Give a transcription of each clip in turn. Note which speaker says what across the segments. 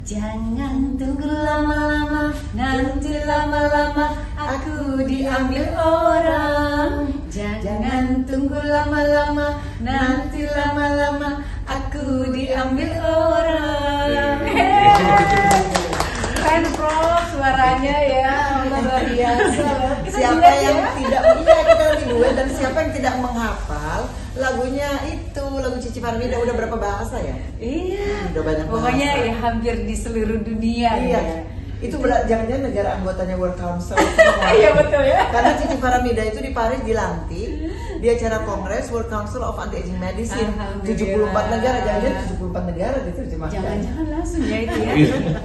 Speaker 1: Jangan tunggu lama-lama, nanti lama-lama aku diambil orang. Jangan tunggu lama-lama, nanti lama-lama aku diambil orang. Keren Prof, suaranya ya, luar biasa.
Speaker 2: Siapa yang tidak kita lagi duet, dan siapa yang tidak menghafal lagunya itu, lagu Cici Farmida udah berapa bahasa ya?
Speaker 1: Iya,
Speaker 2: udah banyak
Speaker 1: pokoknya
Speaker 2: bahasa.
Speaker 1: ya hampir di seluruh dunia.
Speaker 2: Iya.
Speaker 1: Ya.
Speaker 2: Itu jangan-jangan negara anggotanya World Council.
Speaker 1: Iya betul ya.
Speaker 2: Karena Cici Farmida itu di Paris dilantik di acara Kongres World Council of Anti-Aging Medicine. 74 negara, jangan-jangan 74 negara diterjemahkan.
Speaker 1: Jangan-jangan langsung ya itu ya.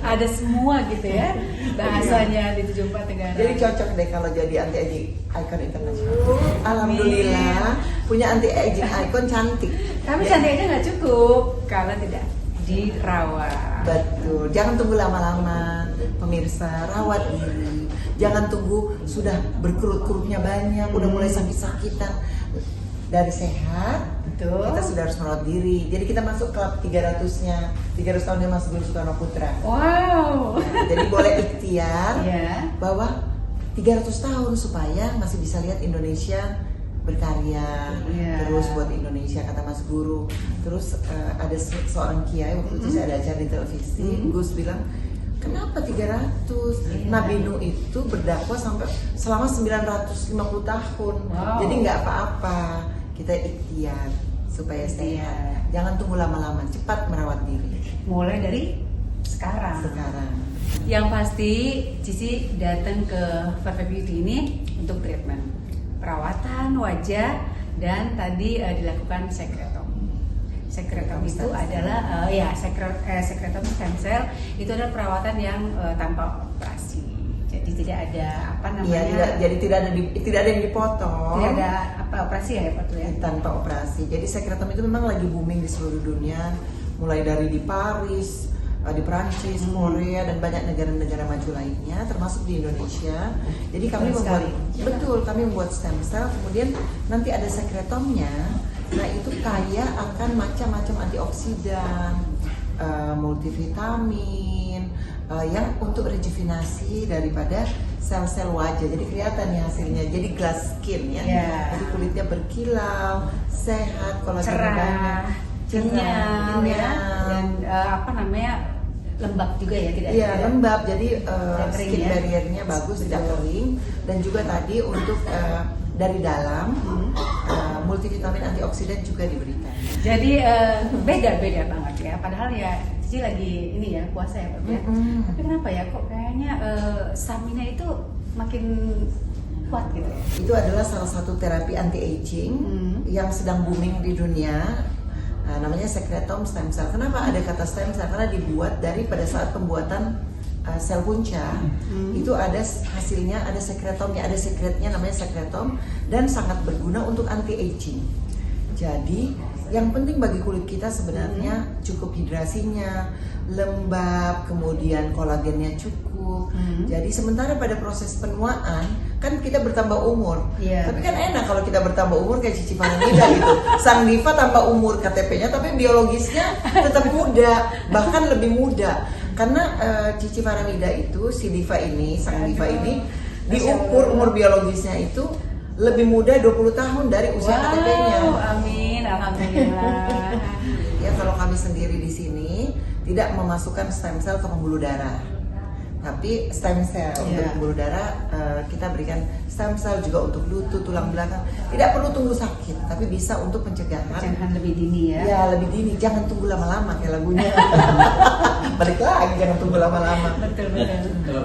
Speaker 1: Ada semua gitu ya bahasanya di 74 negara.
Speaker 2: Jadi cocok deh kalau jadi anti-aging icon internasional. Alhamdulillah punya anti-aging icon cantik.
Speaker 1: Tapi
Speaker 2: Ya.
Speaker 1: cantik aja nggak cukup kalau tidak dirawat.
Speaker 2: Betul, jangan tunggu lama-lama, pemirsa, rawat diri. Jangan tunggu sudah berkerut-kerutnya banyak, udah mulai sakit-sakitan. Dari sehat,
Speaker 1: Betul.
Speaker 2: kita sudah harus merawat diri. Jadi kita masuk klub 300-nya, 300 tahunnya Mas Guru Soekarno Putra.
Speaker 1: Wow.
Speaker 2: Nah, jadi boleh ikhtiar
Speaker 1: Ya.
Speaker 2: bahwa 300 tahun supaya masih bisa lihat Indonesia berkarya,
Speaker 1: Iya.
Speaker 2: terus buat Indonesia kata Mas Guru. Terus ada seorang kiai waktu itu saya ada acara di televisi, Gus bilang, kenapa 300?
Speaker 1: Iya.
Speaker 2: Nabi Nuh itu berdakwah sampai selama 950 tahun.
Speaker 1: Wow.
Speaker 2: Jadi nggak apa-apa, kita ikhtiar supaya sehat. Jangan tunggu lama-lama, cepat merawat diri
Speaker 1: Mulai dari sekarang. Yang pasti Cici datang ke Perfect Beauty ini untuk treatment, perawatan wajah, dan tadi dilakukan sekretom. Sekretom itu adalah sekretom stem cell itu adalah perawatan yang tanpa operasi. Jadi tidak ada apa namanya?
Speaker 2: Iya, tidak ada yang dipotong.
Speaker 1: Tidak ada apa operasi ya Pak tuh ya?
Speaker 2: Tanpa operasi. Jadi sekretom itu memang lagi booming di seluruh dunia, mulai dari di Paris, di Prancis, Korea, dan banyak negara-negara maju lainnya, termasuk di Indonesia. Jadi kami kami membuat stem cell, kemudian nanti ada sekretomnya. Nah itu kaya akan macam-macam antioksidan, multivitamin, yang untuk rejuvenasi daripada sel-sel wajah. Jadi kelihatan ya hasilnya. Jadi glass skin ya.
Speaker 1: Yeah.
Speaker 2: Jadi kulitnya berkilau, sehat, kolagen banyak,
Speaker 1: kenyal ya, dan apa namanya, lembab juga ya, tidak?
Speaker 2: Iya, lembab. Jadi
Speaker 1: kering,
Speaker 2: skin
Speaker 1: ya?
Speaker 2: barriernya bagus, tidak kering, dan juga tadi untuk dari dalam multivitamin antioksidan juga diberikan.
Speaker 1: Jadi beda banget ya. Padahal ya Cici lagi ini ya puasa ya Pak ya. Tapi kenapa ya kok kayaknya stamina itu makin kuat gitu ya?
Speaker 2: Itu adalah salah satu terapi anti aging yang sedang booming di dunia. Namanya sekretom stem cell. Kenapa ada kata stem cell? Karena dibuat pada saat pembuatan sel punca. Itu ada hasilnya, ada sekretomnya, ada sekretnya namanya sekretom, dan sangat berguna untuk anti aging. Jadi yang penting bagi kulit kita sebenarnya cukup hidrasinya, lembab, kemudian kolagennya cukup. Jadi sementara pada proses penuaan kan kita bertambah umur.
Speaker 1: Iya.
Speaker 2: Tapi kan enak kalau kita bertambah umur kayak Cici Farmida gitu. Sang diva tambah umur KTP-nya, tapi biologisnya tetap muda, bahkan lebih muda. Karena Cici Farmida itu, si diva ini, sang diva ini diukur umur biologisnya itu lebih muda 20 tahun dari usia KTP-nya.
Speaker 1: Amin, alhamdulillah.
Speaker 2: Ya, kalau kami sendiri di sini tidak memasukkan stem cell ke pembuluh darah, tapi stem cell untuk pembuluh darah kita berikan stem cell juga untuk lutut, tulang belakang. Tidak perlu tunggu sakit, tapi bisa untuk pencegahan.
Speaker 1: Jangan lebih dini ya.
Speaker 2: Ya, lebih dini. Jangan tunggu lama-lama kayak lagunya. Balik lagi, jangan tunggu lama-lama.
Speaker 1: Betul.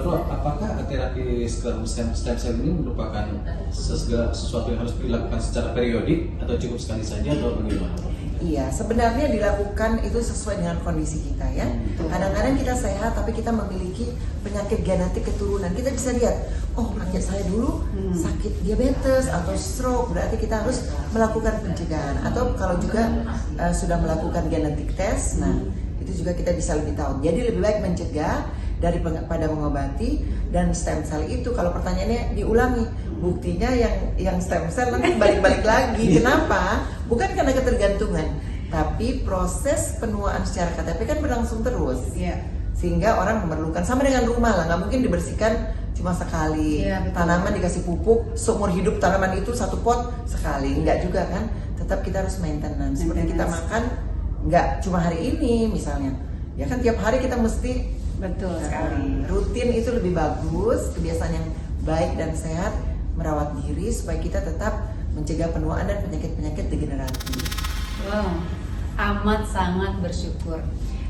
Speaker 3: Prof, apakah terapi stem cell ini merupakan sesuatu yang harus dilakukan secara periodik atau cukup sekali saja atau bagaimana?
Speaker 2: Iya, sebenarnya dilakukan itu sesuai dengan kondisi kita ya. Kadang-kadang kita sehat tapi kita memiliki penyakit genetik keturunan. Kita bisa lihat, oh kakek saya dulu sakit diabetes atau stroke, berarti kita harus melakukan pencegahan. Atau kalau juga sudah melakukan genetic test, nah itu juga kita bisa lebih tahu. Jadi lebih baik mencegah daripada mengobati. Dan stem cell itu kalau pertanyaannya diulangi, buktinya yang stem cell nanti balik-balik lagi. Kenapa? Bukan karena ketergantungan, tapi proses penuaan secara KTP kan berlangsung terus.
Speaker 1: Iya.
Speaker 2: sehingga orang memerlukan, sama dengan rumah lah, nggak mungkin dibersihkan cuma sekali.
Speaker 1: Iya, betul.
Speaker 2: Tanaman dikasih pupuk seumur hidup, tanaman itu satu pot sekali, nggak juga kan. Tetap kita harus maintenance. Seperti kita makan nggak cuma hari ini misalnya, ya kan tiap hari kita mesti
Speaker 1: Betul sekali.
Speaker 2: rutin. Itu lebih bagus, kebiasaan yang baik dan sehat, merawat diri supaya kita tetap mencegah penuaan dan penyakit-penyakit degeneratif.
Speaker 1: Wow, amat sangat bersyukur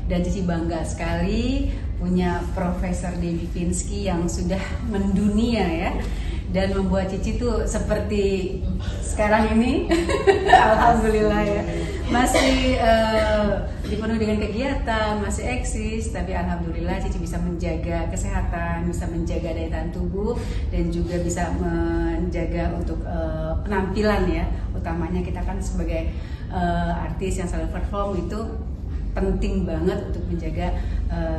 Speaker 1: dan Cici bangga sekali punya Profesor Debbie Finsky yang sudah mendunia ya, dan membuat Cici tuh seperti sekarang ini. Alhamdulillah ya, masih dipenuhi dengan kegiatan, masih eksis, tapi alhamdulillah Cici bisa menjaga kesehatan, bisa menjaga daya tahan tubuh, dan juga bisa menjaga untuk penampilan ya. Utamanya kita kan sebagai artis yang selalu perform, itu penting banget untuk menjaga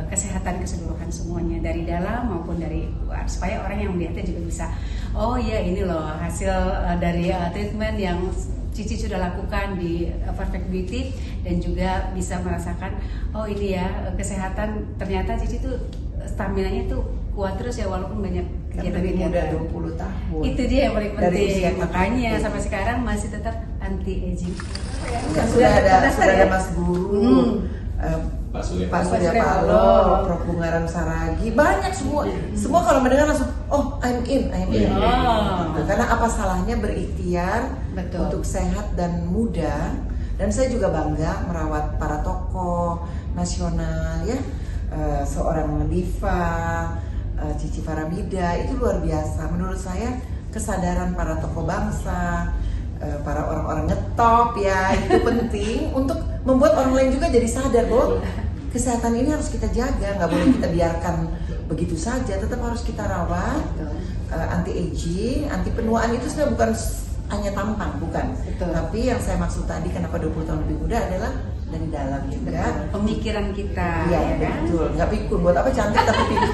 Speaker 1: kesehatan keseluruhan semuanya, dari dalam maupun dari luar, supaya orang yang melihatnya juga bisa, oh ya ini loh hasil dari treatment yang Cici sudah lakukan di Perfect Beauty, dan juga bisa merasakan, oh ini ya kesehatan, ternyata Cici tuh staminanya tuh kuat terus ya, walaupun banyak
Speaker 2: Lebih muda
Speaker 1: kegiatan-kegiatan.
Speaker 2: 20 tahun.
Speaker 1: Itu dia yang paling
Speaker 2: Dari usia
Speaker 1: penting, makanya
Speaker 2: kita.
Speaker 1: sampai sekarang masih tetap anti aging.
Speaker 2: Ya, sudah ada Mas Guru,
Speaker 3: Pak Surya.
Speaker 2: Pak Surya
Speaker 1: Surya
Speaker 2: Paloh,
Speaker 1: Paloh,
Speaker 2: Prof. Bungaran Saragi, banyak semua. Semua kalau mendengar langsung, oh I'm in.
Speaker 3: Iya.
Speaker 2: Gitu. Karena apa salahnya berikhtiar
Speaker 1: Betul.
Speaker 2: untuk sehat dan muda. Dan saya juga bangga merawat para tokoh nasional ya, seorang Diva, Cici Faramida, itu luar biasa. Menurut saya kesadaran para tokoh bangsa, para orang-orang ngetop ya, itu penting untuk membuat orang lain juga jadi sadar bahwa kesehatan ini harus kita jaga, nggak boleh kita biarkan begitu saja, tetap harus kita rawat. Anti aging, anti penuaan itu sebenarnya bukan hanya tampang, bukan.
Speaker 1: Betul.
Speaker 2: Tapi yang saya maksud tadi kenapa 20 tahun lebih muda adalah dari dalam juga.
Speaker 1: Pemikiran kita,
Speaker 2: Iya,
Speaker 1: ya kan?
Speaker 2: betul. Nggak pikun, buat apa cantik tapi pikun.